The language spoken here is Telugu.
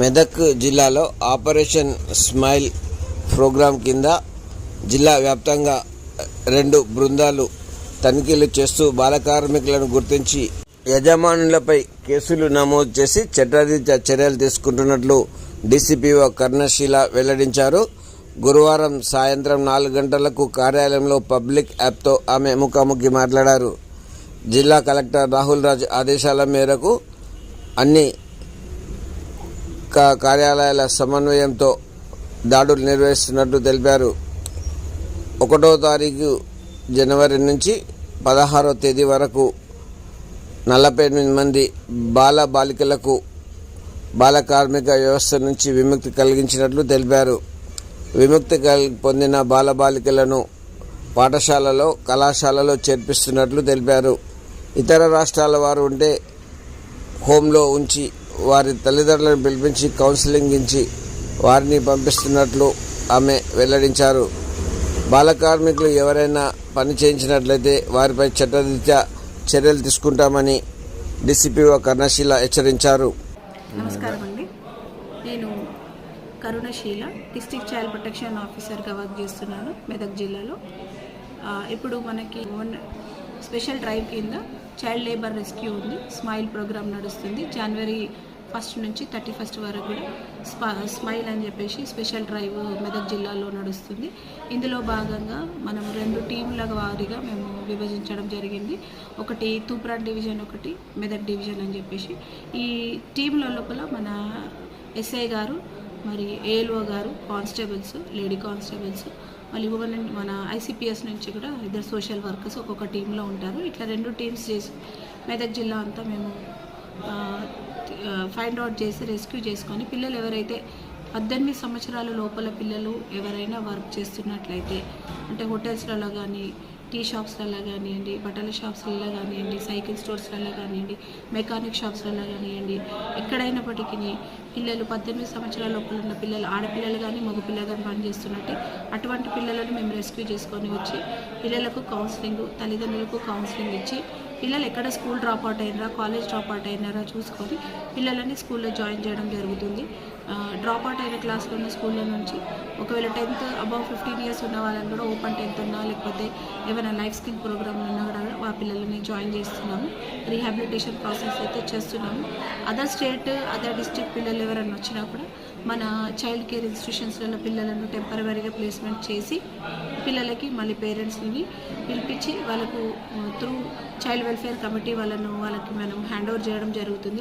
మెదక్ జిల్లాలో ఆపరేషన్ స్మైల్ ప్రోగ్రాం కింద జిల్లా వ్యాప్తంగా 2 బృందాలు తనిఖీలు చేస్తూ బాల కార్మికులను గుర్తించి యజమానులపై కేసులు నమోదు చేసి చట్టరీత్యా చర్యలు తీసుకుంటున్నట్లు డీసీపీఓ కర్ణశీల వెల్లడించారు. గురువారం సాయంత్రం 4 గంటలకు కార్యాలయంలో పబ్లిక్ యాప్తో ఆమె ముఖాముఖి మాట్లాడారు. జిల్లా కలెక్టర్ రాహుల్ రాజ్ ఆదేశాల మేరకు అన్ని కార్యాలయాల సమన్వయంతో దాడులు నిర్వహిస్తున్నట్లు తెలిపారు. 1వ తారీఖు జనవరి నుంచి 16వ తేదీ వరకు 48 మంది బాలికలకు బాల కార్మిక వ్యవస్థ నుంచి విముక్తి కలిగించినట్లు తెలిపారు. విముక్తి పొందిన బాలికలను పాఠశాలలో కళాశాలలో చేర్పిస్తున్నట్లు తెలిపారు. ఇతర రాష్ట్రాల వారు ఉంటే హోంలో ఉంచి వారి తల్లిదండ్రులను పిలిపించి కౌన్సిలింగ్ ఇచ్చి వారిని పంపిస్తున్నట్లు ఆమె వెల్లడించారు. బాల కార్మికులు ఎవరైనా పని చేయించినట్లయితే వారిపై చట్టరీత్యా చర్యలు తీసుకుంటామని డీసీపీఓ కర్ణశీల హెచ్చరించారు. నమస్కారం అండి, నేను కరుణశీల డిస్ట్రిక్ట్ చైల్డ్ ప్రొటెక్షన్ ఆఫీసర్గా వర్క్ చేస్తున్నాను మెదక్ జిల్లాలో. ఇప్పుడు మనకి స్పెషల్ డ్రైవ్ కింద చైల్డ్ లేబర్ రెస్క్యూ ఉంది. స్మైల్ ప్రోగ్రామ్ నడుస్తుంది. జనవరి 1 నుంచి 31 వరకు కూడా స్మైల్ అని చెప్పేసి స్పెషల్ డ్రైవ్ మెదక్ జిల్లాలో నడుస్తుంది. ఇందులో భాగంగా మనం 2 టీంల వారీగా మేము విభజించడం జరిగింది. ఒకటి తూప్రాన్ డివిజన్, ఒకటి మెదక్ డివిజన్ అని చెప్పేసి. ఈ టీంల లోపల మన ఎస్ఐ గారు, మరి ఏఎల్ఓ గారు, కానిస్టేబుల్స్, లేడీ కానిస్టేబుల్స్, మళ్ళీ మన ఐసీపీఎస్ నుంచి కూడా 2 సోషల్ వర్కర్స్ ఒక్కొక్క టీంలో ఉంటారు. ఇట్లా 2 టీమ్స్ చేసి మెదక్ జిల్లా అంతా మేము ఫైండ్ అవుట్ చేసి రెస్క్యూ చేసుకొని పిల్లలు ఎవరైతే 18 సంవత్సరాల లోపల పిల్లలు ఎవరైనా వర్క్ చేస్తున్నట్లయితే, అంటే హోటల్స్లలో కానీ, టీ షాప్స్లలో కానివ్వండి, బట్టల షాప్స్లలో కానివ్వండి, సైకిల్ స్టోర్స్లలో కానివ్వండి, మెకానిక్ షాప్స్లలో కానివ్వండి, ఎక్కడైనప్పటికీ పిల్లలు 18 సంవత్సరాల లోపల ఉన్న పిల్లలు, ఆడపిల్లలు కానీ మగ పిల్లలు కానీ పనిచేస్తున్నట్టే అటువంటి పిల్లలను మేము రెస్క్యూ చేసుకొని వచ్చి పిల్లలకు కౌన్సిలింగ్, తల్లిదండ్రులకు కౌన్సిలింగ్ ఇచ్చి పిల్లలు ఎక్కడ స్కూల్ డ్రాప్ అవుట్ అయినారా, కాలేజ్ డ్రాప్ అవుట్ అయినారా చూసుకొని పిల్లలని స్కూల్లో జాయిన్ చేయడం జరుగుతుంది. డ్రాప్ అవుట్ అయిన క్లాస్లో ఉన్న స్కూల్లో నుంచి ఒకవేళ 10th అబౌవ్ 15 ఇయర్స్ ఉన్న వాళ్ళని కూడా ఓపెన్ 10th ఉన్నా, లేకపోతే ఏమైనా లైఫ్ స్కిల్ ప్రోగ్రామ్ ఉన్నా కూడా ఆ పిల్లలని జాయిన్ చేస్తున్నాము. రీహాబిలిటేషన్ ప్రాసెస్ అయితే చేస్తున్నాము. అదర్ స్టేట్, అదర్ డిస్ట్రిక్ట్ పిల్లలు ఎవరైనా వచ్చినా కూడా మన చైల్డ్ కేర్ ఇన్స్టిట్యూషన్స్లలో పిల్లలను టెంపరవరీగా ప్లేస్మెంట్ చేసి పిల్లలకి మళ్ళీ పేరెంట్స్ని పిలిపించి వాళ్ళకు త్రూ చైల్డ్ వెల్ఫేర్ కమిటీ వాళ్ళకి మనం హ్యాండ్ ఓవర్ చేయడం జరుగుతుంది.